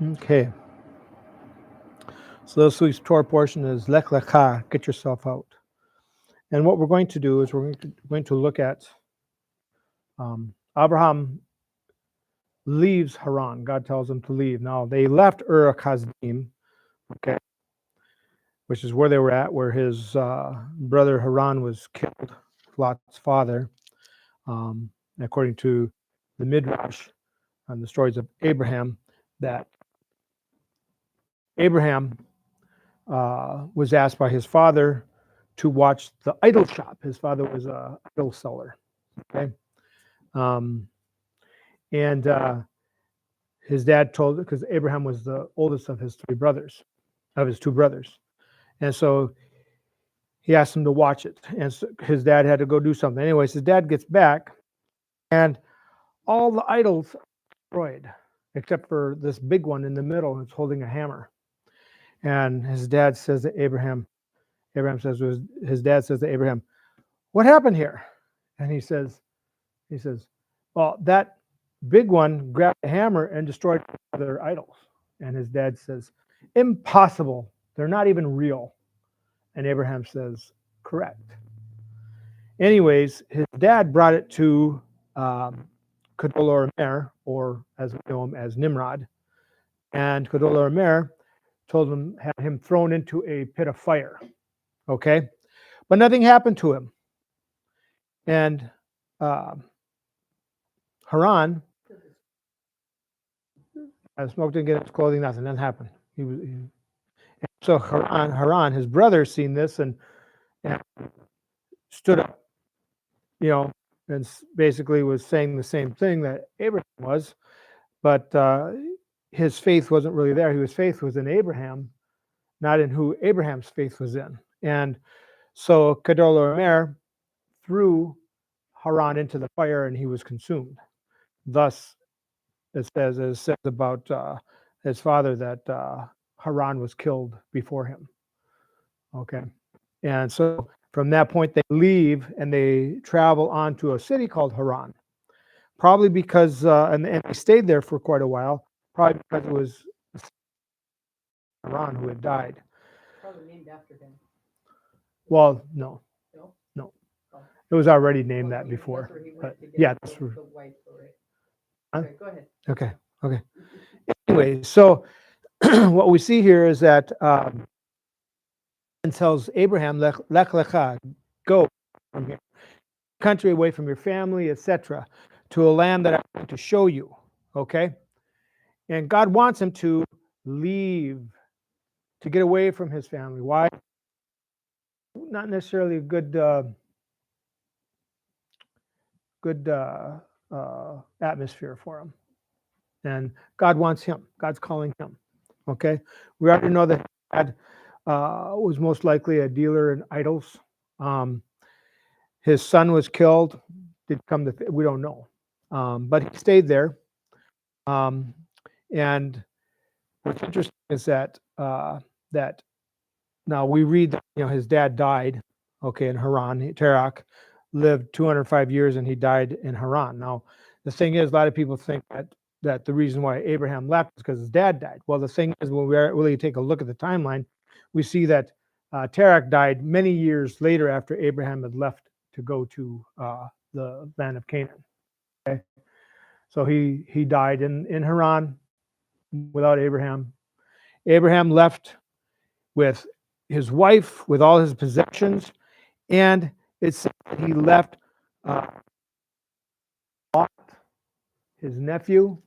Okay, so this week's Torah portion is Lechah, get yourself out. And what we're going to do is we're going to look at Abraham leaves Haran. God tells him to leave. Now, they left Ur Kasdim, okay, which is where they were at, where his brother Haran was killed, Lot's father, according to the Midrash and the stories of Abraham, that Abraham was asked by his father to watch the idol shop. His father was an idol seller. Okay, and his dad told, because Abraham was the oldest of his two brothers, and so he asked him to watch it. And so his dad had to go do something. Anyways, his dad gets back, and all the idols are destroyed except for this big one in the middle that's holding a hammer. And his dad says to Abraham, his dad says to Abraham, "What happened here?" And he says, "Well, that big one grabbed the hammer and destroyed other idols." And his dad says, "Impossible. They're not even real." And Abraham says, "Correct." Anyways, his dad brought it to Kedorlaomer, or as we know him as Nimrod. And Kedorlaomer had him thrown into a pit of fire. Okay? But nothing happened to him. And Haran smoked and get his clothing, nothing happened. So Haran, his brother, seen this and stood up, and basically was saying the same thing that Abraham was, but his faith wasn't really there. His faith was in Abraham, not in who Abraham's faith was in. And so Kedorlaomer threw Haran into the fire, and he was consumed. Thus, it says about his father that Haran was killed before him. Okay, and so from that point they leave and they travel on to a city called Haran. Probably because, and they stayed there for quite a while. Probably because it was Haran who had died. Probably named after him. Well, no. Oh. It was already named that before. But yeah, that's the wife. Okay, go ahead. Okay. Anyway, so what we see here is that and tells Abraham, Lechah, go from here, country away from your family, etc., to a land that I'm going to show you. Okay, and God wants him to leave, to get away from his family. Why? Not necessarily a good atmosphere for him. And God wants him. God's calling him. Okay, we already know that God was most likely a dealer in idols. His son was killed. Did come to we don't know, but he stayed there. And what's interesting is that that now we read that his dad died. Okay, in Haran. Terach lived 205 years and he died in Haran. Now the thing is, a lot of people think that the reason why Abraham left is because his dad died. Well, the thing is, when we really take a look at the timeline, we see that Terach died many years later after Abraham had left to go to the land of Canaan. Okay, so he died in Haran without Abraham. Abraham left with his wife, with all his possessions, and it said that he left Lot, his nephew,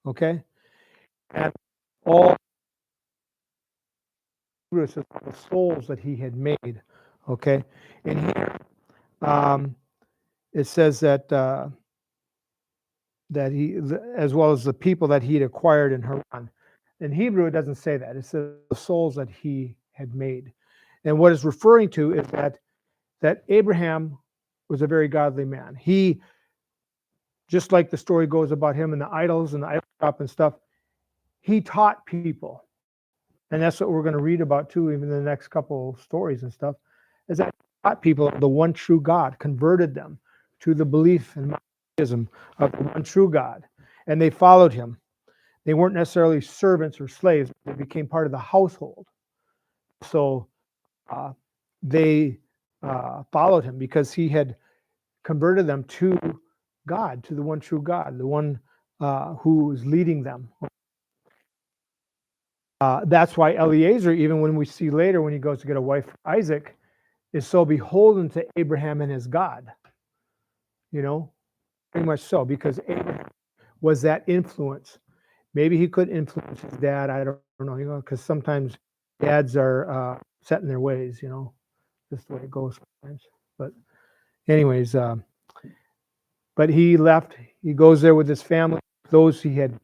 okay, and all the souls that he had made, okay. And here it says that that he, as well as the people that he had acquired in Haran. In Hebrew, it doesn't say that. It says the souls that he had made. And what it's referring to is that Abraham was a very godly man. He, just like the story goes about him and the idols and the idol shop and stuff, he taught people. And that's what we're going to read about too, even in the next couple stories and stuff, is that he taught people the one true God, converted them to the belief and monotheism of the one true God. And they followed him. they weren't necessarily servants or slaves. They became part of the household. So uh, they followed him because he had converted them to God, to the one true God, the one who is leading them. That's why Eliezer, even when we see later when he goes to get a wife for Isaac, is so beholden to Abraham and his God. You know, pretty much so, because Abraham was that influence. Maybe he could influence his dad. I don't know, because sometimes dads are set in their ways, just the way it goes sometimes. But anyways, but he left. He goes there with his family, those he had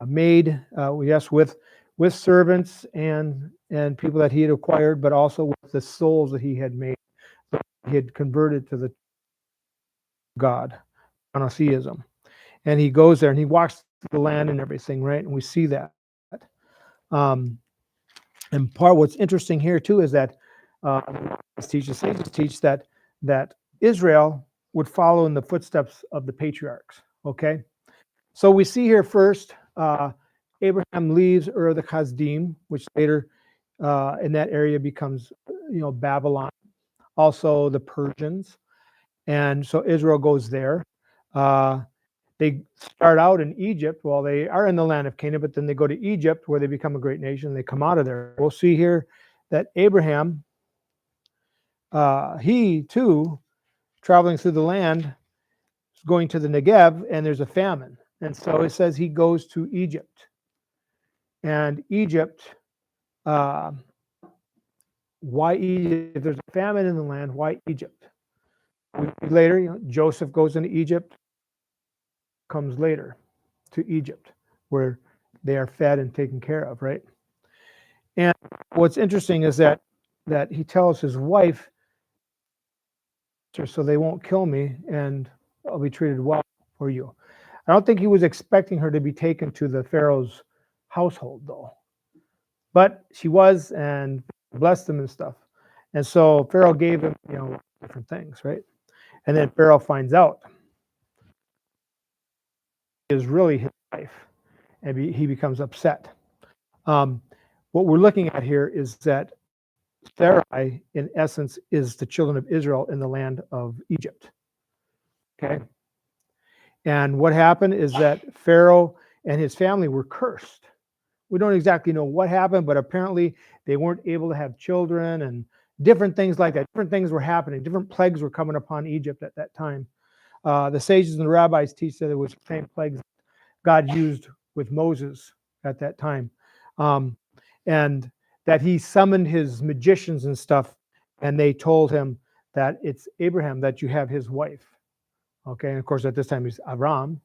made, yes, with servants and people that he had acquired, but also with the souls that he had made. He had converted to the God, monotheism. And he goes there and he walks the land and everything, right? And we see that. Um, and what's interesting here too is that sages teach that Israel would follow in the footsteps of the patriarchs. Okay, so we see here first Abraham leaves Ur the Kasdim, which later in that area becomes Babylon, also the Persians, and so Israel goes there. They start out in Egypt. Well, they are in the land of Canaan, but then they go to Egypt where they become a great nation. They come out of there. We'll see here that Abraham, he too, traveling through the land, is going to the Negev, and there's a famine. And so it says he goes to Egypt. And Egypt, why Egypt? If there's a famine in the land, why Egypt? Later, Joseph goes into Egypt, comes later to Egypt, where they are fed and taken care of, right? And what's interesting is that he tells his wife, so they won't kill me and I'll be treated well for you. I don't think he was expecting her to be taken to the Pharaoh's household, though. But she was, and blessed him and stuff. And so Pharaoh gave him, different things, right? And then Pharaoh finds out is really his wife, and he becomes upset. What we're looking at here is that Sarai, in essence, is the children of Israel in the land of Egypt. Okay? And what happened is that Pharaoh and his family were cursed. We don't exactly know what happened, but apparently they weren't able to have children and different things like that. Different things were happening. Different plagues were coming upon Egypt at that time. The sages and the rabbis teach that it was the same plagues God used with Moses at that time. And that he summoned his magicians and stuff, and they told him that it's Abraham that you have his wife. Okay, and of course at this time he's Avram.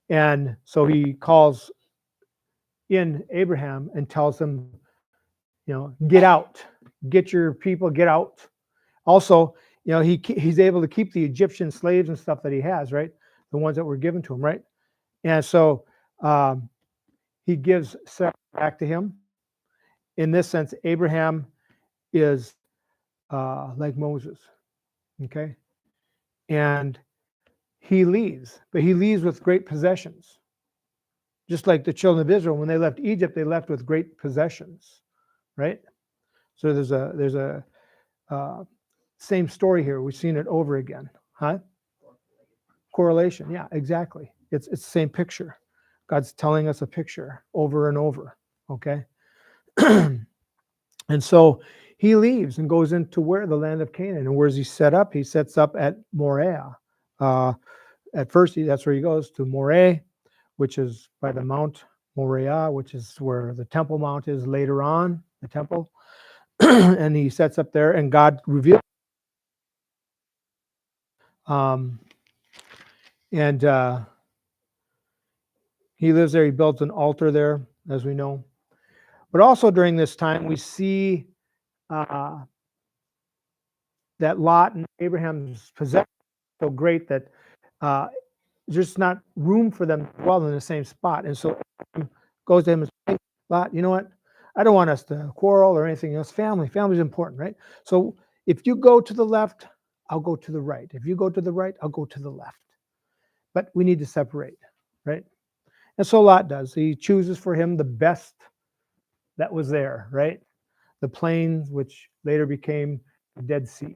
And so he calls in Abraham and tells him, get out, get your people, get out. Also, he's able to keep the Egyptian slaves and stuff that he has, right? The ones that were given to him, right? And so he gives Sarah back to him. In this sense, Abraham is like Moses, okay? And he leaves, but he leaves with great possessions. Just like the children of Israel, when they left Egypt, they left with great possessions, right? So there's a same story here. We've seen it over again, huh? Correlation, yeah, exactly. It's the same picture. God's telling us a picture over and over, okay? And so he leaves and goes into where? The land of Canaan. And where does he set up? He sets up at Moriah. At first, that's where he goes, to Moreh, which is by the Mount Moriah, which is where the Temple Mount is later on, the temple. And he sets up there, and God reveals. And he lives there. He builds an altar there, as we know. But also during this time, we see that Lot and Abraham's possession so great that there's not room for them to dwell in the same spot. And so Abraham goes to him and says, hey, Lot, you know what? I don't want us to quarrel or anything else. Family's important, right? So if you go to the left, I'll go to the right. If you go to the right, I'll go to the left. But we need to separate, right? And so Lot does. He chooses for him the best that was there, right? The plains, which later became the Dead Sea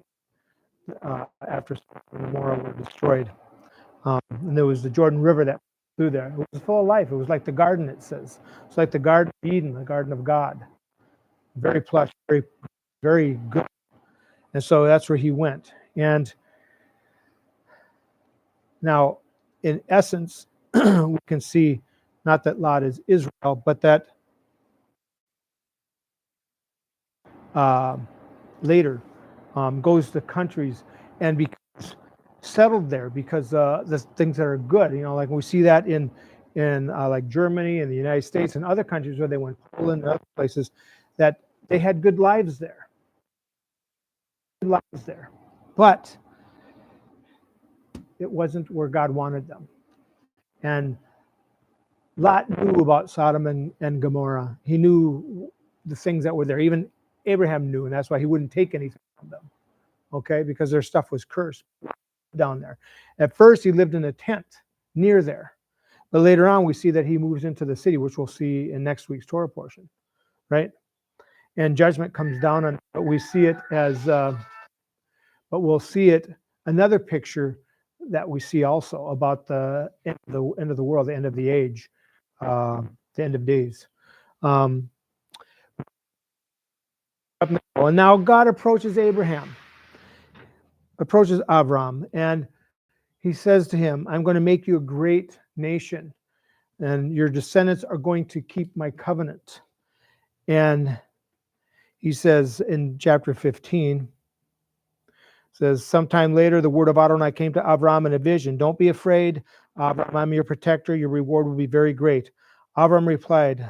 after Sodom and Gomorrah were destroyed. And there was the Jordan River that through there. It was full of life. It was like the garden, it says. It's like the Garden of Eden, the Garden of God. Very plush, very, very good. And so that's where he went. And now, in essence, we can see not that Lot is Israel, but that later goes to countries and becomes settled there because the things that are good, like we see that in like Germany and the United States and other countries where they went, Poland and other places, that they had good lives there. But it wasn't where God wanted them. And Lot knew about Sodom and Gomorrah. He knew the things that were there. Even Abraham knew, and that's why he wouldn't take anything from them. Okay, because their stuff was cursed down there. At first, he lived in a tent near there. But later on, we see that he moves into the city, which we'll see in next week's Torah portion, right? And judgment comes down on, but we see it as, but we'll see it, another picture that we see also about the end of the world, the end of the age, the end of days. And now God approaches Avram, and he says to him, I'm going to make you a great nation, and your descendants are going to keep my covenant. And he says in chapter 15, says, sometime later, the word of Adonai came to Avram in a vision. Don't be afraid, Avram, I'm your protector. Your reward will be very great. Avram replied,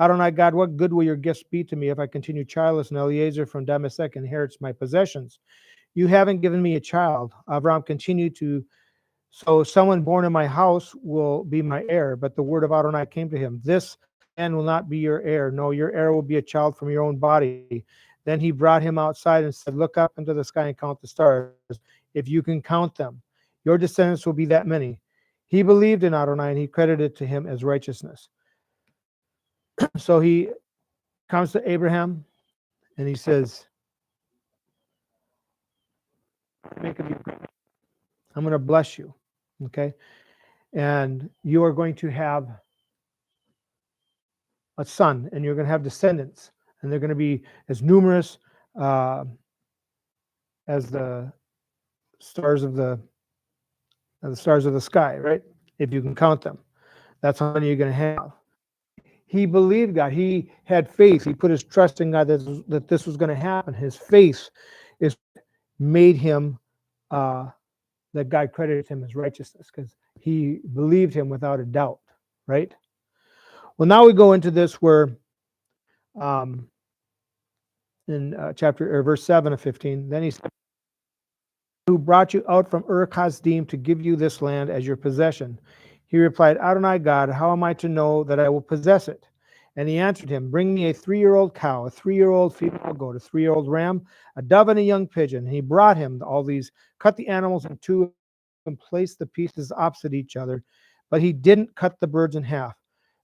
Adonai God, what good will your gifts be to me if I continue childless and Eliezer from Damascus inherits my possessions? You haven't given me a child. Avram continued to, so someone born in my house will be my heir. But the word of Adonai came to him. This man will not be your heir. No, your heir will be a child from your own body. Then he brought him outside and said, look up into the sky and count the stars, if you can count them. Your descendants will be that many. He believed in Adonai, and he credited to him as righteousness. So he comes to Abraham, and he says, I'm going to bless you, okay? And you are going to have a son, and you're going to have descendants, and they're going to be as numerous as the stars of the sky, right? If you can count them, that's how many you're going to have. He believed God. He had faith. He put his trust in God that this was going to happen. His faith is made him that God credited him as righteousness because he believed him without a doubt, right? Well, now we go into this where in verse 7 of 15, then he said, who brought you out from Ur-Kasdim to give you this land as your possession? He replied, Adonai God, how am I to know that I will possess it? And he answered him, bring me a 3-year-old cow, a 3-year-old female goat, a 3-year-old ram, a dove, and a young pigeon. And he brought him all these, cut the animals in two, and placed the pieces opposite each other. But he didn't cut the birds in half.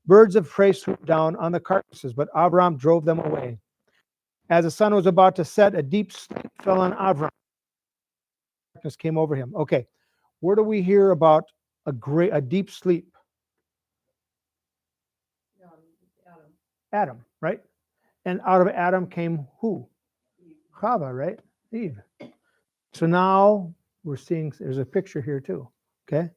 Birds of prey swooped down on the carcasses, but Avram drove them away. As the sun was about to set, a deep sleep fell on Avram. Darkness came over him. Okay, where do we hear about a deep sleep? Adam, right? And out of Adam came who? Chava, right? Eve. So now we're seeing, there's a picture here too, okay?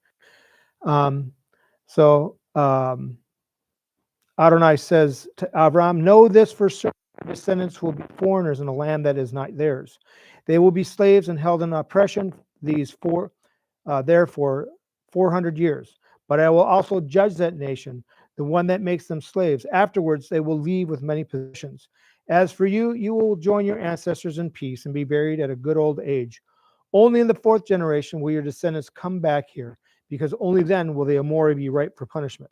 Adonai says to Avram, know this for certain, descendants will be foreigners in a land that is not theirs. They will be slaves and held in oppression there for 400 years. But I will also judge that nation, the one that makes them slaves. Afterwards, they will leave with many possessions. As for you, you will join your ancestors in peace and be buried at a good old age. Only in the 4th generation will your descendants come back here, because only then will the Amori be ripe for punishment.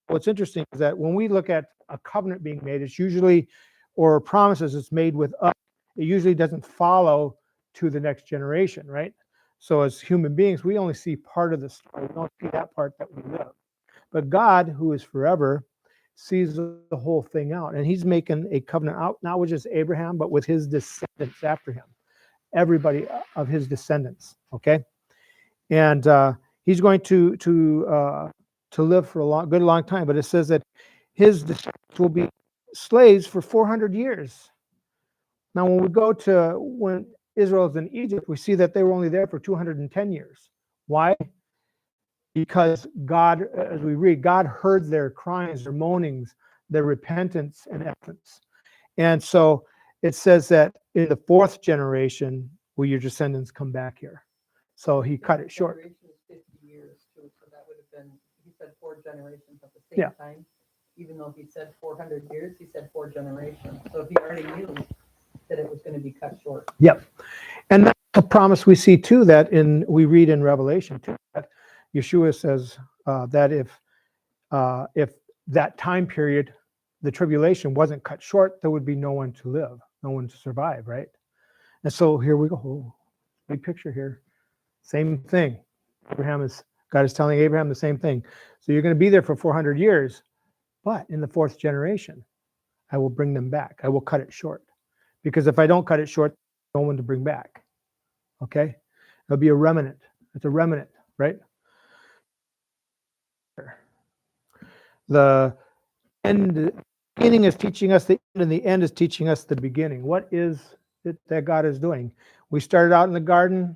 What's interesting is that when we look at a covenant being made, it's usually, or promises it's made with us, it usually doesn't follow to the next generation, right? So as human beings, we only see part of the story. We don't see that part that we live. But God, who is forever, sees the whole thing out. And he's making a covenant out, not with just Abraham, but with his descendants after him, everybody of his descendants. Okay. And he's going to live for a good long time. But it says that his descendants will be slaves for 400 years. Now, when we go to when Israel's in Egypt, we see that they were only there for 210 years. Why? Because God, as we read, God heard their cries, their moanings, their repentance and efforts. And so it says that in the fourth generation, will your descendants come back here? So he cut it short. Generation is 50 years too, so that would have been, he said 4 generations at the same time. Even though he said 400 years, he said 4 generations. So he already knew that it was going to be cut short. Yep. And that's a promise we see too, that we read in Revelation too, that Yeshua says that if that time period, the tribulation wasn't cut short, there would be no one to live, no one to survive, right? And so here we go. Oh, big picture here. Same thing. God is telling Abraham the same thing. So you're going to be there for 400 years, but in the fourth generation, I will bring them back. I will cut it short. Because if I don't cut it short, no one to bring back. Okay? It'll be a remnant. It's a remnant, right? The beginning is teaching us the end, and the end is teaching us the beginning. What is it that God is doing? We started out in the garden.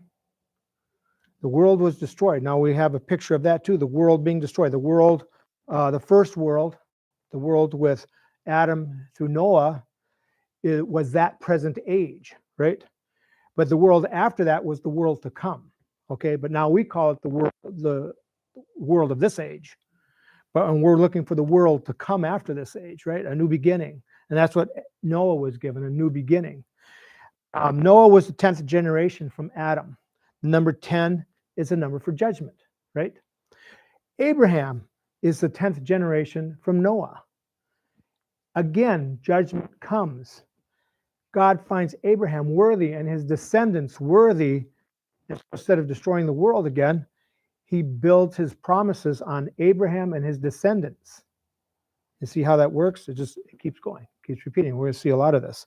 The world was destroyed. Now we have a picture of that too, the world being destroyed. The world, the first world, the world with Adam through Noah, it was that present age, right? But the world after that was the world to come. Okay, but now we call it the world of this age. And we're looking for the world to come after this age, right? A new beginning. And that's what Noah was given, a new beginning. Noah was the 10th generation from Adam. Number 10 is a number for judgment, right? Abraham is the 10th generation from Noah. Again, judgment comes. God finds Abraham worthy and his descendants worthy. Instead of destroying the world again, he builds his promises on Abraham and his descendants. You see how that works? It keeps going, keeps repeating. We're going to see a lot of this.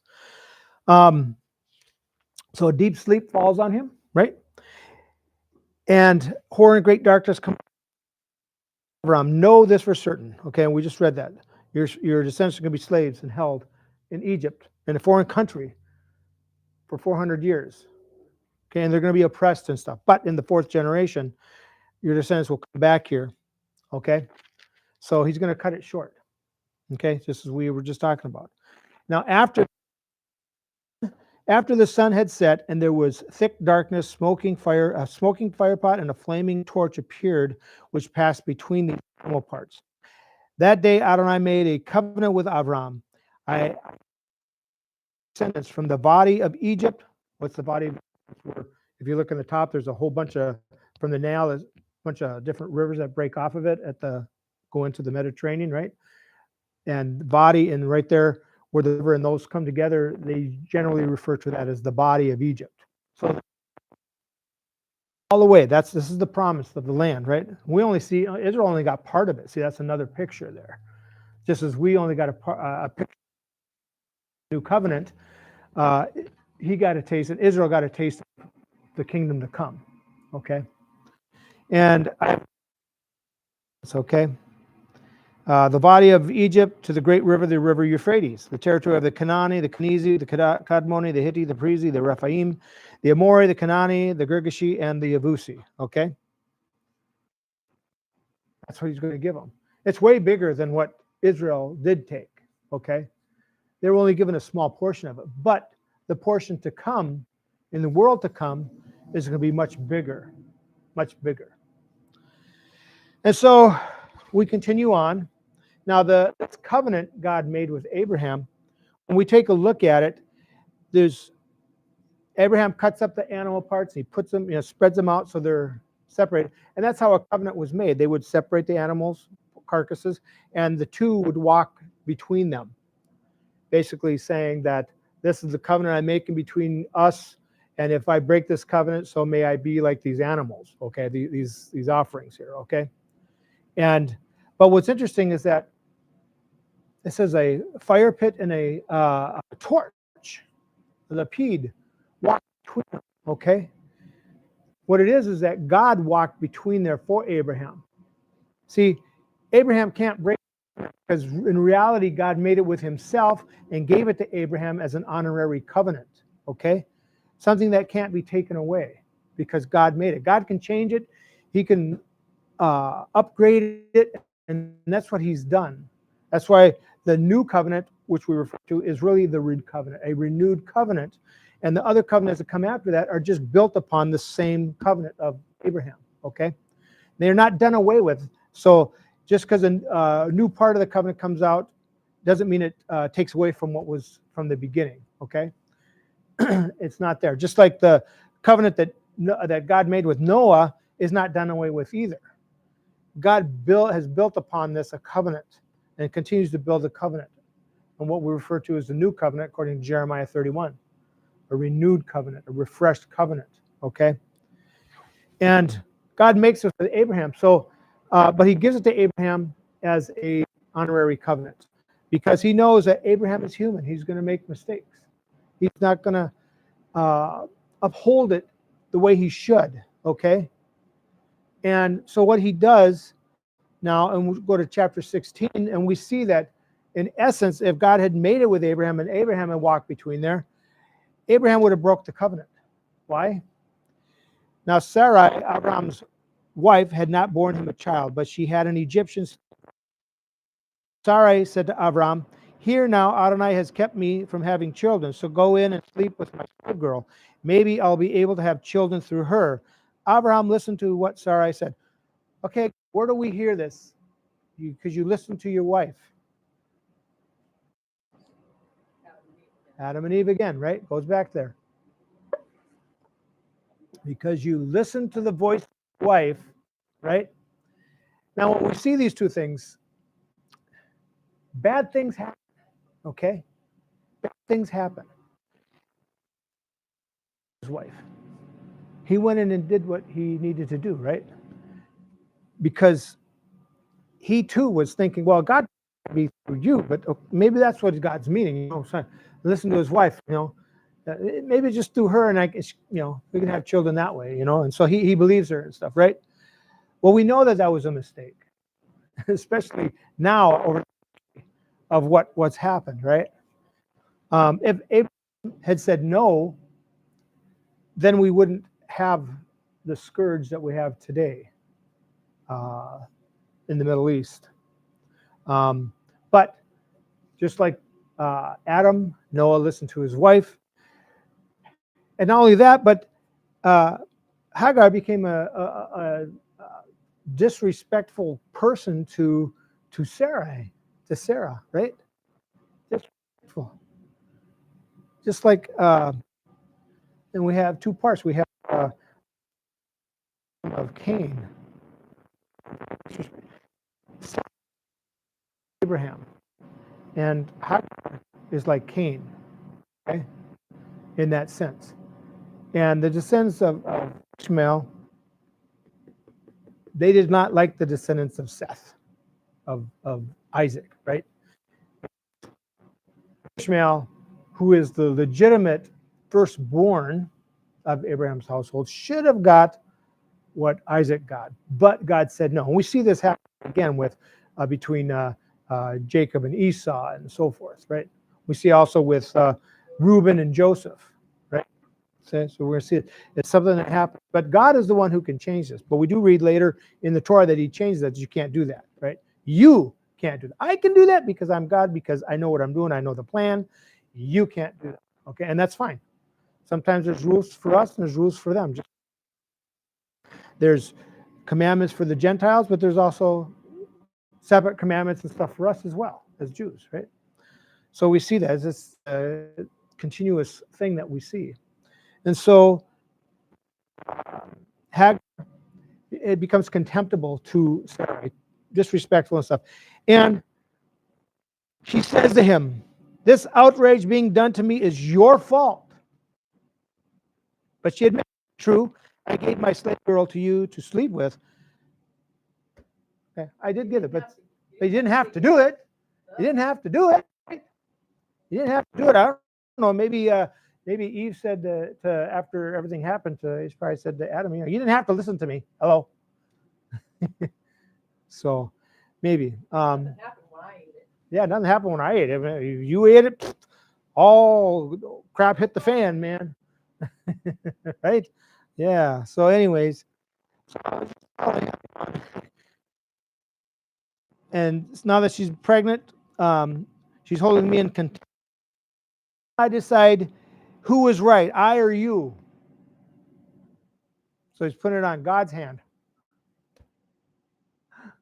So a deep sleep falls on him, right? And horror and great darkness come. Abraham, know this for certain. Okay, and we just read that. Your descendants are going to be slaves and held in Egypt, in a foreign country, for 400 years. Okay, and they're going to be oppressed and stuff. But in the fourth generation, your descendants will come back here. Okay, so he's going to cut it short. Okay, just as we were just talking about. Now, after the sun had set and there was thick darkness, a smoking fire pot and a flaming torch appeared, which passed between the animal parts. That day Adonai made a covenant with Avram. Descendants from the body of Egypt. What's the body of Egypt? If you look in the top, there's a whole bunch of, from the Nile, there's a bunch of different rivers that break off of it go into the Mediterranean, right? And the body, and right there where the river and those come together, they generally refer to that as the body of Egypt. So all the way, this is the promise of the land, right? We only see, Israel only got part of it. See, that's another picture there. Just as we only got a picture of the new covenant, he got a taste, and Israel got a taste of the kingdom to come. Okay? And it's okay. The body of Egypt to the great river, the river Euphrates, the territory of the Canaani, the Kenizi, the Kadmoni, the Hitti, the Perizi, the Rephaim, the Amori, the Canaani, the Girgashi, and the Yavusi. Okay? That's what he's going to give them. It's way bigger than what Israel did take. Okay? They were only given a small portion of it. But the portion to come, in the world to come, is going to be much bigger. Much bigger. And so we continue on. Now, the covenant God made with Abraham, when we take a look at it, Abraham cuts up the animal parts, he puts them, spreads them out so they're separated. And that's how a covenant was made. They would separate the animals, carcasses, and the two would walk between them, basically saying that this is the covenant I'm making between us, and if I break this covenant, so may I be like these animals, okay, these offerings here, okay? And But what's interesting is that it says a fire pit and a torch, a lapid, walked between them. Okay? What it is that God walked between there for Abraham. See, Abraham can't break it because in reality, God made it with himself and gave it to Abraham as an honorary covenant. Okay? Something that can't be taken away because God made it. God can change it. He can upgrade it, and that's what he's done. That's why the new covenant, which we refer to, is really the a renewed covenant. And the other covenants that come after that are just built upon the same covenant of Abraham. Okay? They're not done away with. So just because a new part of the covenant comes out doesn't mean it takes away from what was from the beginning. Okay? It's not there. Just like the covenant that God made with Noah is not done away with either. God has built upon this a covenant and continues to build a covenant. And what we refer to as the new covenant, according to Jeremiah 31, a renewed covenant, a refreshed covenant. Okay? And God makes it with Abraham. So, but he gives it to Abraham as a honorary covenant because he knows that Abraham is human. He's going to make mistakes. He's not going to uphold it the way he should. Okay? And so what he does now, and we'll go to chapter 16, and we see that in essence, if God had made it with Abraham and Abraham had walked between there, Abraham would have broke the covenant. Why? Now Sarai, Abraham's wife, had not borne him a child, but she had an Egyptian. Sarai said to Abraham, "Here now Adonai has kept me from having children, so go in and sleep with my girl. Maybe I'll be able to have children through her." Abraham listened to what Sarai said. Okay, where do we hear this? Because you listen to your wife. Adam and Eve again, right? Goes back there. Because you listen to the voice of your wife, right? Now, when we see these two things, bad things happen, okay? Bad things happen. His wife. He went in and did what he needed to do, right? Because he too was thinking, well, God can be through you, but maybe that's what God's meaning. You know, so listen to his wife, you know. Maybe just through her, and we can have children that way, you know. And so he believes her and stuff, right? Well, we know that was a mistake, especially now over of what's happened, right? If Abraham had said no, then we wouldn't have the scourge that we have today in the Middle East. But just like Adam, Noah listened to his wife. And not only that, but Hagar became a disrespectful person to Sarah, right? Disrespectful. Just like, and we have two parts. We have of Cain, Abraham, and Hagar is like Cain, okay, in that sense. And the descendants of Ishmael, they did not like the descendants of Seth, of Isaac, right? Ishmael, who is the legitimate firstborn of Abraham's household, should have got what Isaac got, but God said no. And we see this happen again with between Jacob and Esau and so forth, right? We see also with Reuben and Joseph, right? So we're going to see it. It's something that happened, but God is the one who can change this. But we do read later in the Torah that He changes that. You can't do that, right? You can't do that. I can do that because I'm God, because I know what I'm doing. I know the plan. You can't do that, okay? And that's fine. Sometimes there's rules for us and there's rules for them. There's commandments for the Gentiles, but there's also separate commandments and stuff for us as well as Jews, right? So we see that as this continuous thing that we see. And so Hagar, it becomes contemptible to Sarah, disrespectful and stuff. And she says to him, "This outrage being done to me is your fault." But she admits, "True, I gave my slave girl to you to sleep with." Okay, I did get it, but But you didn't have to do it. You didn't have to do it. You didn't have to do it. I don't know. Maybe Eve said to after everything happened to, she probably said to Adam, you didn't have to listen to me. Hello. So maybe. Nothing happened when I ate it. Yeah, nothing happened when I ate it. If you ate it, all crap hit the fan, man. Right? Yeah. So, anyways, and now that she's pregnant, she's holding me in contempt. I decide who is right, I or you. So he's putting it on God's hand.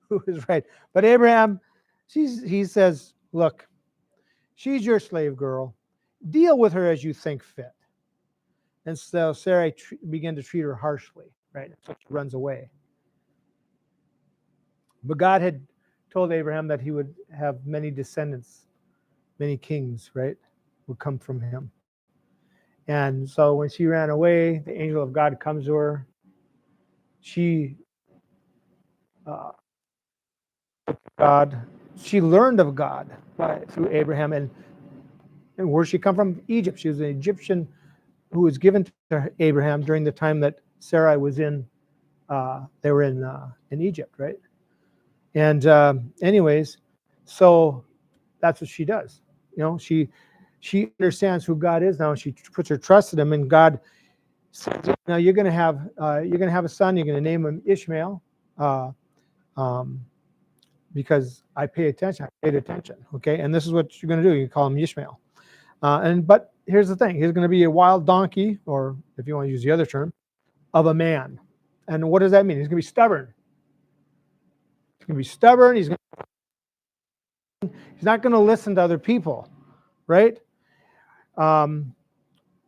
Who is right? But Abraham, he says, look, she's your slave girl. Deal with her as you think fit. And so Sarah began to treat her harshly, right? So she runs away. But God had told Abraham that he would have many descendants, many kings, right, would come from him. And so when she ran away, the angel of God comes to her. She learned of God through Abraham. And where she come from? Egypt. She was an Egyptian who was given to Abraham during the time that Sarai was in. They were in Egypt, right? And anyways, so that's what she does. She understands who God is now. And she puts her trust in him, and God says, "Now you're going to have a son. You're going to name him Ishmael, because I paid attention. Okay, and this is what you're going to do. You call him Ishmael. But here's the thing: he's going to be a wild donkey, or if you want to use the other term, of a man. And what does that mean? He's going to be stubborn. He's going to be stubborn. He's not going to listen to other people, right?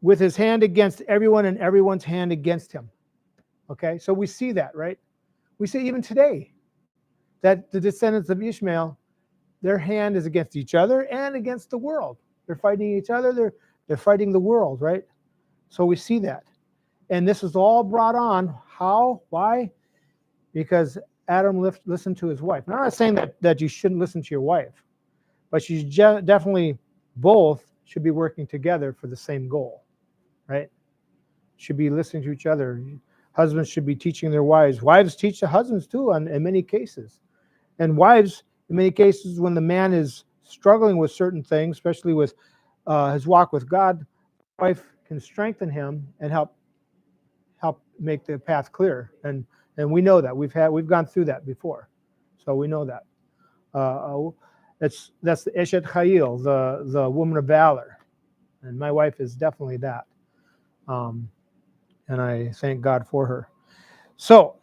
With his hand against everyone and everyone's hand against him. Okay, so we see that, right? We see even today that the descendants of Ishmael, their hand is against each other and against the world. They're fighting each other. They're fighting the world, right? So we see that. And this is all brought on. How? Why? Because Adam listened to his wife. Now, I'm not saying that you shouldn't listen to your wife, but she's definitely, both should be working together for the same goal, right? Should be listening to each other. Husbands should be teaching their wives. Wives teach the husbands too, in many cases. And wives, in many cases, when the man is struggling with certain things, especially with his walk with God, the wife can strengthen him and help make the path clear. And we know that we've gone through that before, so we know that. That's the Eshet Chayil, the woman of valor, and my wife is definitely that. And I thank God for her. So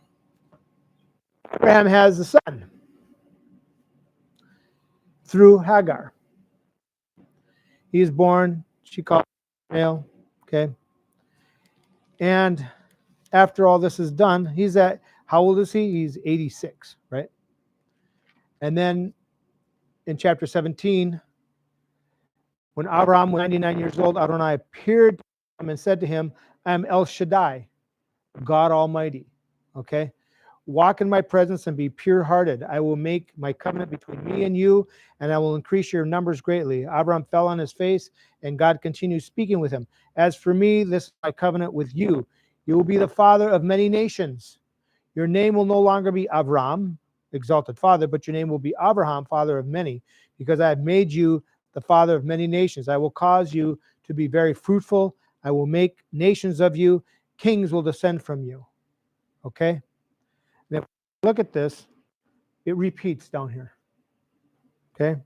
Abraham has a son through Hagar. He is born. She called him Ishmael. Okay. And after all this is done, how old is he? He's 86, right? And then in chapter 17, when Abraham was 99 years old, Adonai appeared to him and said to him, I am El Shaddai, God Almighty. Okay? Walk in my presence and be pure-hearted. I will make my covenant between me and you, and I will increase your numbers greatly. Abraham fell on his face, and God continued speaking with him. As for me, this is my covenant with you. You will be the father of many nations. Your name will no longer be Avram, exalted father, but your name will be Abraham, father of many, because I have made you the father of many nations. I will cause you to be very fruitful. I will make nations of you. Kings will descend from you. Okay? Now, look at this. It repeats down here. Okay?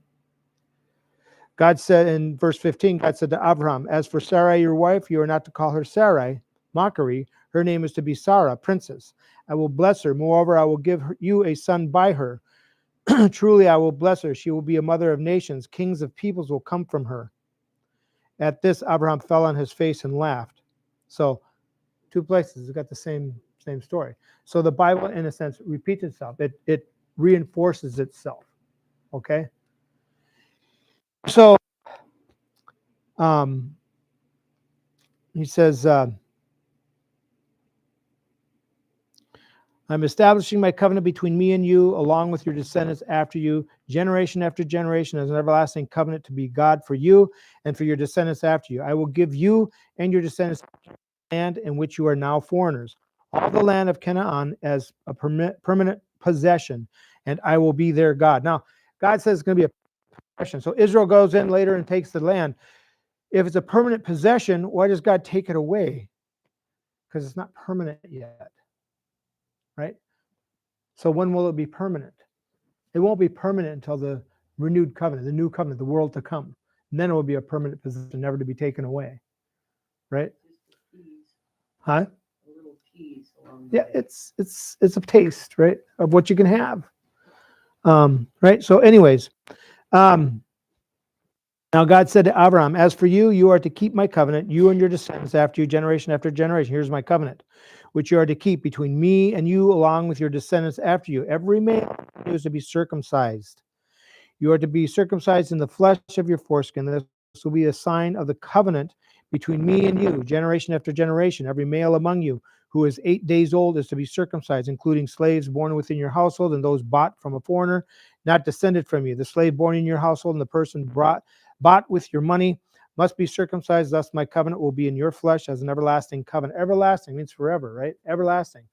God said in verse 15, God said to Abraham, as for Sarai, your wife, you are not to call her Sarai, mockery. Her name is to be Sarah, princess. I will bless her. Moreover, I will give you a son by her. Truly, I will bless her. She will be a mother of nations. Kings of peoples will come from her. At this, Abraham fell on his face and laughed. So, two places, it's got the same story. So the Bible, in a sense, repeats itself. It reinforces itself. Okay? So, he says, I'm establishing my covenant between me and you, along with your descendants after you, generation after generation, as an everlasting covenant to be God for you and for your descendants after you. I will give you and your descendants land in which you are now foreigners, all the land of Canaan as a permanent possession, and I will be their God. Now, God says it's going to be a possession. So Israel goes in later and takes the land. If it's a permanent possession, why does God take it away? Because it's not permanent yet, right? So when will it be permanent? It won't be permanent until the renewed covenant, the new covenant, the world to come. And then it will be a permanent possession, never to be taken away, right? Huh? A little tease along Yeah, it's a taste, right, of what you can have. Right. So, anyways, now God said to Abraham, "As for you, you are to keep my covenant, you and your descendants after you, generation after generation. Here's my covenant, which you are to keep between me and you, along with your descendants after you. Every male is to be circumcised. You are to be circumcised in the flesh of your foreskin. This will be a sign of the covenant between me and you, generation after generation. Every male among you who is 8 days old is to be circumcised, including slaves born within your household and those bought from a foreigner, not descended from you. The slave born in your household and the person bought with your money must be circumcised. Thus my covenant will be in your flesh as an everlasting covenant." Everlasting means forever, right? Everlasting.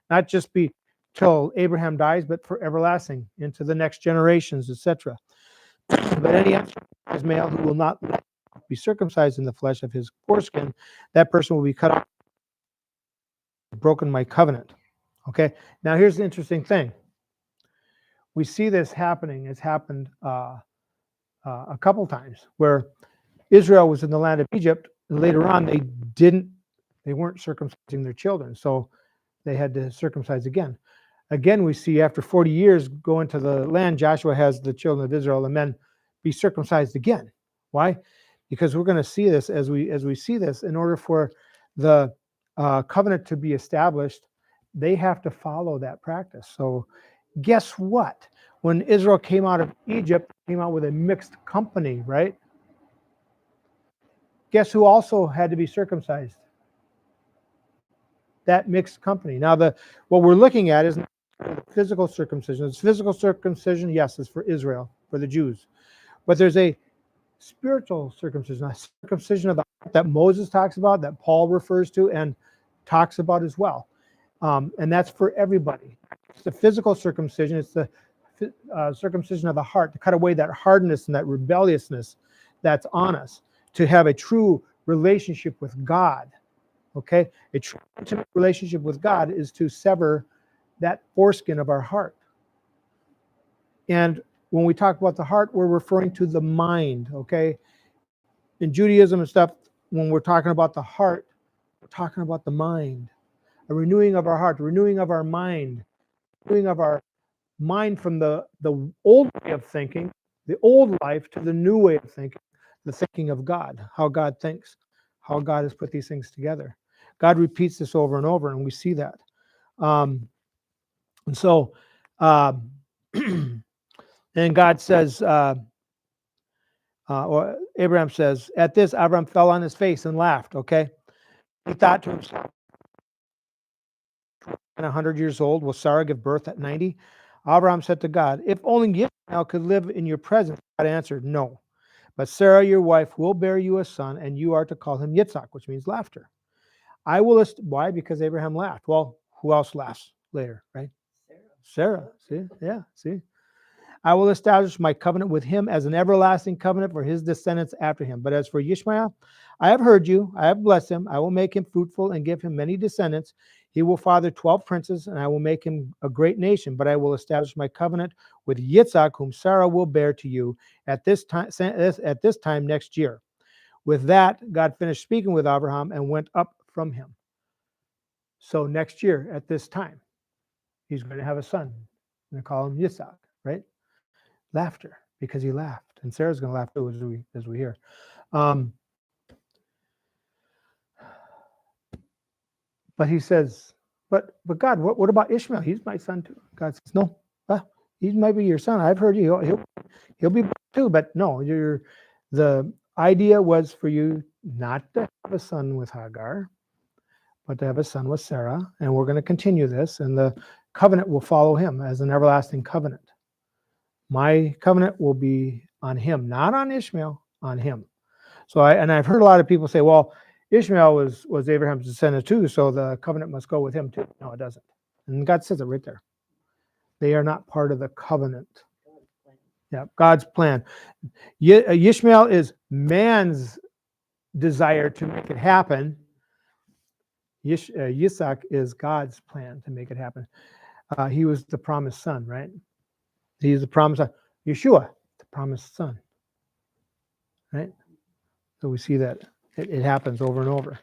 Not just be till Abraham dies, but for everlasting into the next generations, etc. But any uncircumcised male who will not be circumcised in the flesh of his foreskin, that person will be cut off, broken my covenant. Okay. Now here's the interesting thing. We see this happening. It's happened a couple times where Israel was in the land of Egypt, and later on they weren't circumcising their children, so they had to circumcise again. Again, we see after 40 years go into the land, Joshua has the children of Israel, the men, be circumcised again. Why? Because we're going to see this as we see this. In order for the covenant to be established, they have to follow that practice. So guess what? When Israel came out of Egypt, came out with a mixed company, right? Guess who also had to be circumcised? That mixed company. Now, what we're looking at is physical circumcision. It's physical circumcision, yes, it's for Israel, for the Jews. But there's a spiritual circumcision, a circumcision of the heart that Moses talks about, that Paul refers to and talks about as well. And that's for everybody. It's the physical circumcision. It's the circumcision of the heart, to cut away that hardness and that rebelliousness that's on us, to have a true relationship with God. Okay? A true intimate relationship with God is to sever that foreskin of our heart. And when we talk about the heart, we're referring to the mind, okay? In Judaism and stuff, when we're talking about the heart, we're talking about the mind. A renewing of our heart, a renewing of our mind, renewing of our mind from the old way of thinking, the old life, to the new way of thinking, the thinking of God, how God thinks, how God has put these things together. God repeats this over and over, and we see that. And so, and God says, or Abraham says, at this, Abraham fell on his face and laughed, okay? He thought to himself, 100 years old, will Sarah give birth at 90? Abraham said to God, if only Ishmael could live in your presence. God answered, no. But Sarah, your wife, will bear you a son, and you are to call him Yitzhak, which means laughter. Why? Because Abraham laughed. Well, who else laughs later, right? Sarah. See? Yeah, see? I will establish my covenant with him as an everlasting covenant for his descendants after him. But as for Ishmael, I have heard you, I have blessed him, I will make him fruitful and give him many descendants. He will father 12 princes, and I will make him a great nation. But I will establish my covenant with Yitzhak, whom Sarah will bear to you at this time next year. With that, God finished speaking with Abraham and went up from him. So next year at this time, he's going to have a son. I'm going to call him Yitzhak, right? Laughter, because he laughed, and Sarah's going to laugh too, as we hear. But he says, but God, what about Ishmael? He's my son too. God says, no, he might be your son. I've heard you. He'll be too, but no. The idea was for you not to have a son with Hagar, but to have a son with Sarah, and we're going to continue this. And covenant will follow him as an everlasting covenant. My covenant will be on him, not on Ishmael, on him. So I've heard a lot of people say, well, Ishmael was Abraham's descendant too, so the covenant must go with him too. No, it doesn't. And God says it right there. They are not part of the covenant. Yeah, God's plan. Ishmael is man's desire to make it happen. Yitzhak is God's plan to make it happen. He was the promised son, right? He's the promised son. Yeshua, the promised son, right? So we see that it happens over and over.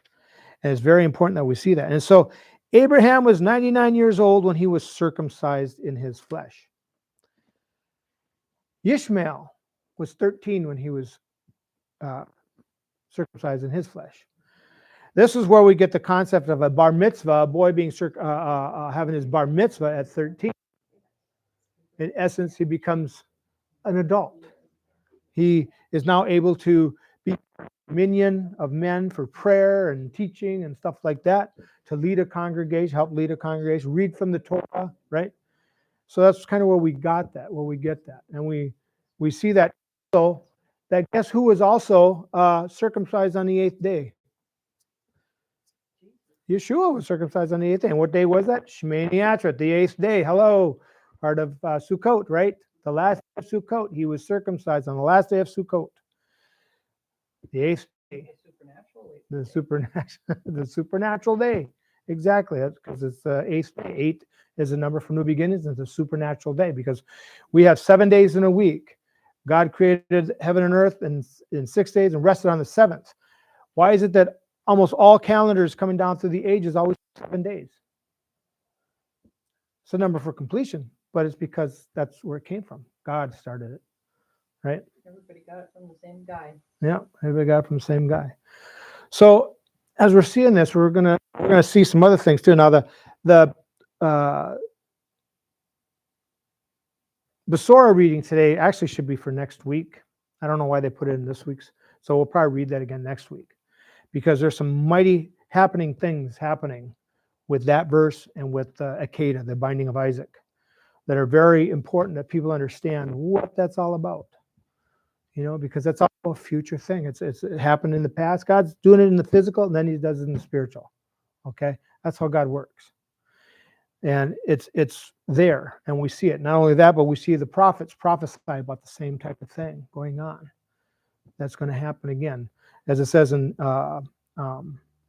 And it's very important that we see that. And so Abraham was 99 years old when he was circumcised in his flesh. Ishmael was 13 when he was circumcised in his flesh. This is where we get the concept of a bar mitzvah, a boy being having his bar mitzvah at 13. In essence, he becomes an adult. He is now able to be minion of men for prayer and teaching and stuff like that, to lead a congregation, help lead a congregation, read from the Torah, right? So that's kind of where we get that. And we see that. So that guess who was also circumcised on the 8th day? Yeshua was circumcised on the 8th day. And what day was that? Shemini Ateret, the 8th day. Hello, part of Sukkot, right? The last day of Sukkot. He was circumcised on the last day of Sukkot. The 8th day. The supernatural day. Exactly. That's because it's the 8th day. 8 is a number for new beginnings. It's a supernatural day because we have 7 days in a week. God created heaven and earth in 6 days and rested on the 7th. Why is it that almost all calendars coming down through the ages always 7 days? It's a number for completion, but it's because that's where it came from. God started it, right? Everybody got it from the same guy. Yeah, everybody got it from the same guy. So as we're seeing this, we're gonna see some other things too. Now the Besorah reading today actually should be for next week. I don't know why they put it in this week's, so we'll probably read that again next week, because there's some mighty things happening with that verse and with Akedah, the binding of Isaac, that are very important that people understand what that's all about. You know, because that's all a future thing. It happened in the past. God's doing it in the physical, and then he does it in the spiritual. Okay? That's how God works. And it's there, and we see it. Not only that, but we see the prophets prophesy about the same type of thing going on. That's going to happen again. As it says in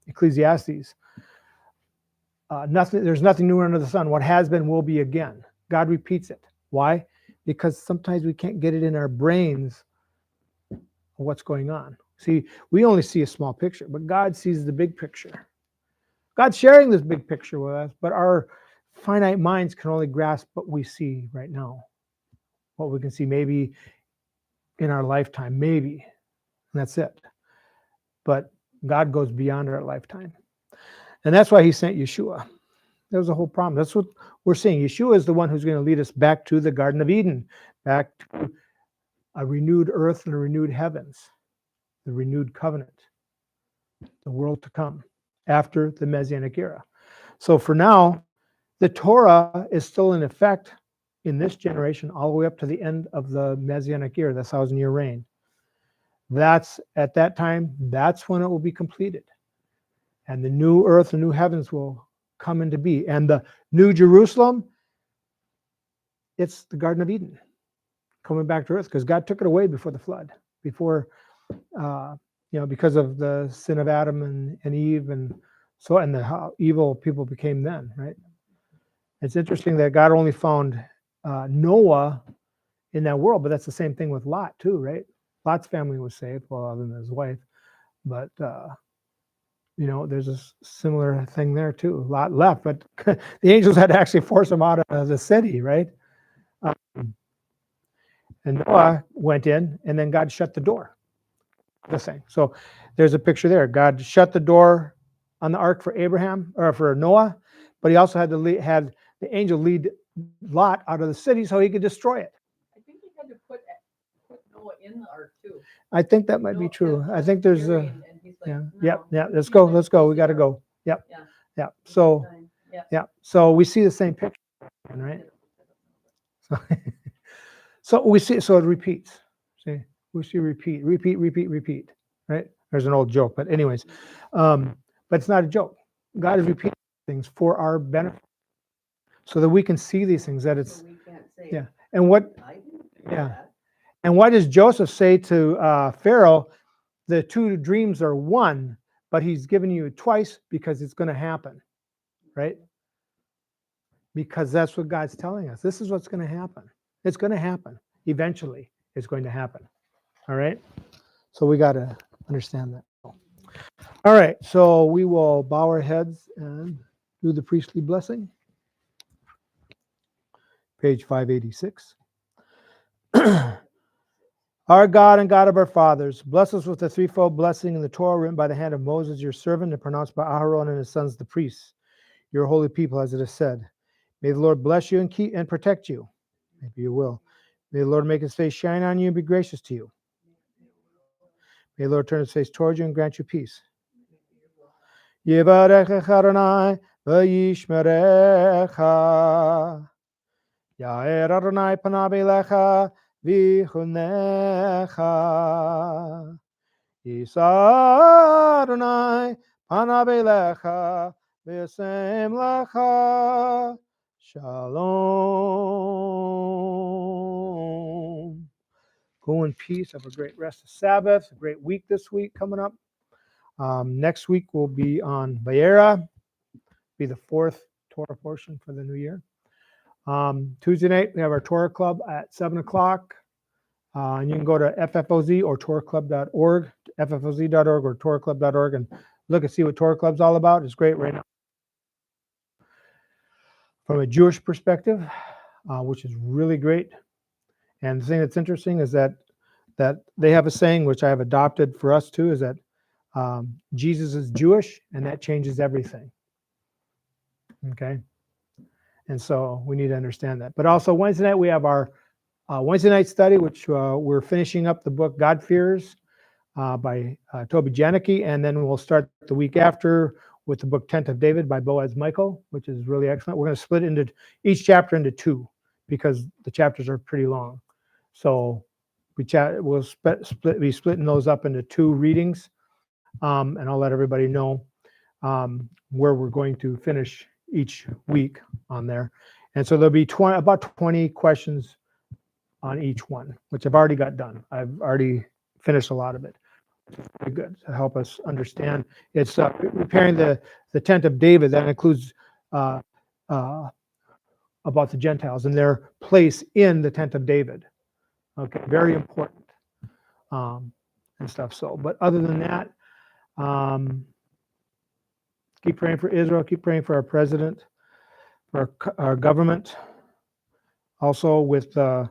Ecclesiastes, there's nothing new under the sun. What has been will be again. God repeats it. Why? Because sometimes we can't get it in our brains what's going on. See, we only see a small picture, but God sees the big picture. God's sharing this big picture with us, but our finite minds can only grasp what we see right now, what we can see maybe in our lifetime, maybe, and that's it. But God goes beyond our lifetime. And that's why he sent Yeshua. That was the whole problem. That's what we're seeing. Yeshua is the one who's going to lead us back to the Garden of Eden, back to a renewed earth and a renewed heavens, the renewed covenant, the world to come after the Messianic era. So for now, the Torah is still in effect in this generation all the way up to the end of the Messianic era, the 1,000-year reign. That's at that time, that's when it will be completed. And the new earth and new heavens will come into be. And the new Jerusalem, it's the Garden of Eden coming back to earth, because God took it away before the flood, before, because of the sin of Adam and Eve, and how evil people became then, right? It's interesting that God only found Noah in that world, but that's the same thing with Lot too, right? Lot's family was saved, well, other than his wife, but there's a similar thing there too. Lot left, but the angels had to actually force him out of the city, right? And Noah went in, and then God shut the door. The thing. So there's a picture there. God shut the door on the ark for Abraham, or for Noah, but he also had the angel lead Lot out of the city so he could destroy it. I think he had to put Noah in the ark too. I think that might be true. I think there's a And he's like, yeah. no. Yeah. Let's go. We got to go. Yep. Yeah. Yeah. So Yeah. yeah. So we see the same picture. right? So, so we see, so it repeats. See, we see repeat, right? There's an old joke, but anyways, but it's not a joke. God is repeating things for our benefit, so that we can see these things. That it's So we can't say, yeah. And what I didn't do yeah. that. And what does Joseph say to Pharaoh? The two dreams are one, but he's giving you it twice because it's going to happen, right? Because that's what God's telling us. This is what's going to happen. It's going to happen. Eventually, it's going to happen. All right? So we got to understand that. All right. So we will bow our heads and do the priestly blessing. Page 586. Our God and God of our fathers, bless us with the threefold blessing in the Torah written by the hand of Moses, your servant, and pronounced by Aharon and his sons, the priests, your holy people, as it is said. May the Lord bless you and keep and protect you. Maybe you will. May the Lord make his face shine on you and be gracious to you. May the Lord turn his face towards you and grant you peace. Yivarecha Adonai v'yishmerecha. Ya'er Adonai panav elecha v'chunecha. Yisa Adonai panav elecha v'yasem lecha. Shalom. Go in peace. Have a great rest of Sabbath. A great week this week coming up. Next week will be on Vayera. Be the fourth Torah portion for the new year. Tuesday night we have our Torah Club at 7 o'clock. And you can go to FFOZ or TorahClub.org, FFOZ.org or TorahClub.org, and look and see what Torah Club's all about. It's great right now. From a Jewish perspective, which is really great. And the thing that's interesting is that they have a saying, which I have adopted for us too, is that Jesus is Jewish, and that changes everything. Okay? And so we need to understand that. But also Wednesday night, we have our Wednesday night study, which we're finishing up the book God-Fearers by Toby Janicki, and then we'll start the week after with the book Tent of David by Boaz Michael, which is really excellent. We're going to split into each chapter into two because the chapters are pretty long. So we'll be splitting those up into two readings, and I'll let everybody know where we're going to finish each week on there. And so there'll be about 20 questions on each one, which I've already got done. I've already finished a lot of it. Very good to help us understand. It's preparing the tent of David. That includes about the Gentiles and their place in the tent of David. Okay, very important and stuff. So, but other than that, keep praying for Israel. Keep praying for our president, for our government. Also with the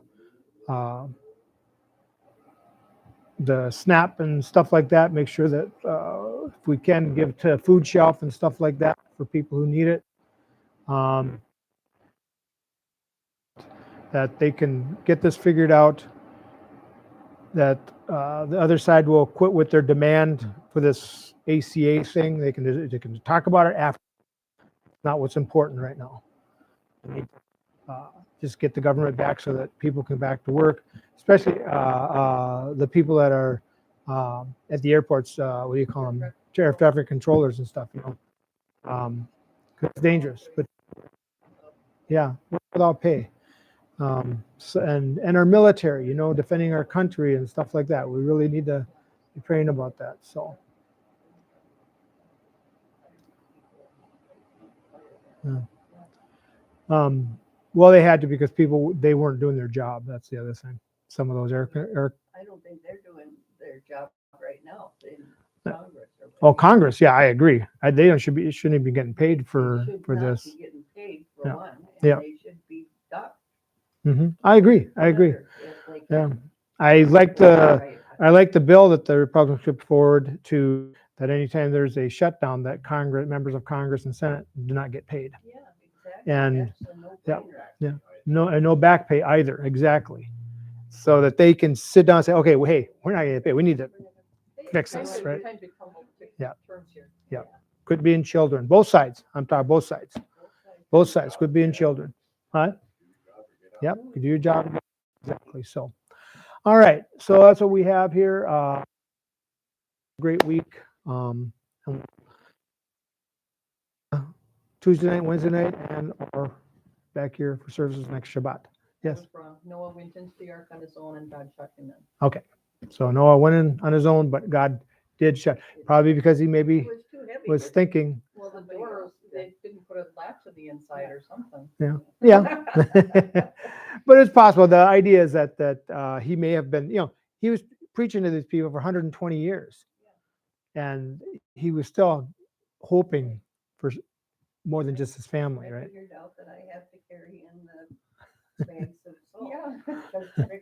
SNAP and stuff like that, make sure that if we can give to food shelf and stuff like that for people who need it, that they can get this figured out, that the other side will quit with their demand for this ACA thing. They can talk about it after. Not what's important right now. We need to just get the government back so that people can back to work, especially the people that are at the airports. What do you call them? Air traffic controllers and stuff. You know, it's dangerous. But yeah, without pay. So, and our military, you know, defending our country and stuff like that. We really need to be praying about that. So. Yeah. Well, they had to because they weren't doing their job. That's the other thing. Some of those air I don't think they're doing their job right now in Congress. Congress. Yeah, I agree. They shouldn't be getting paid for this. Be getting paid for Yeah. one, and Yeah. they should be docked. I agree. Yeah, I like the bill that the Republicans put forward to that anytime there's a shutdown that members of Congress and Senate do not get paid. Yeah, exactly. And Yeah. no back pay either. Exactly. So that they can sit down and say, okay, well, hey, we're not getting paid. We need to fix this, right? Yeah. Yeah. Quit being children. Both sides. I'm talking both sides. Both sides. Quit being children. Huh? Yep, you do your job. Exactly. So, all right. So that's what we have here. Great week. And Tuesday night, Wednesday night, and or back here for services next Shabbat. I Yes. was wrong. Noah went into the ark on his own and God shut him in. Okay. So Noah went in on his own, but God did shut. Probably because he maybe was too heavy. was thinking, Well, the door, they didn't put a latch on the inside or something. yeah. But it's possible. The idea is that he may have been, he was preaching to these people for 120 years, and he was still hoping for more than just his family, I right? figured out that I have to carry in the bags of salt. Yeah. Because every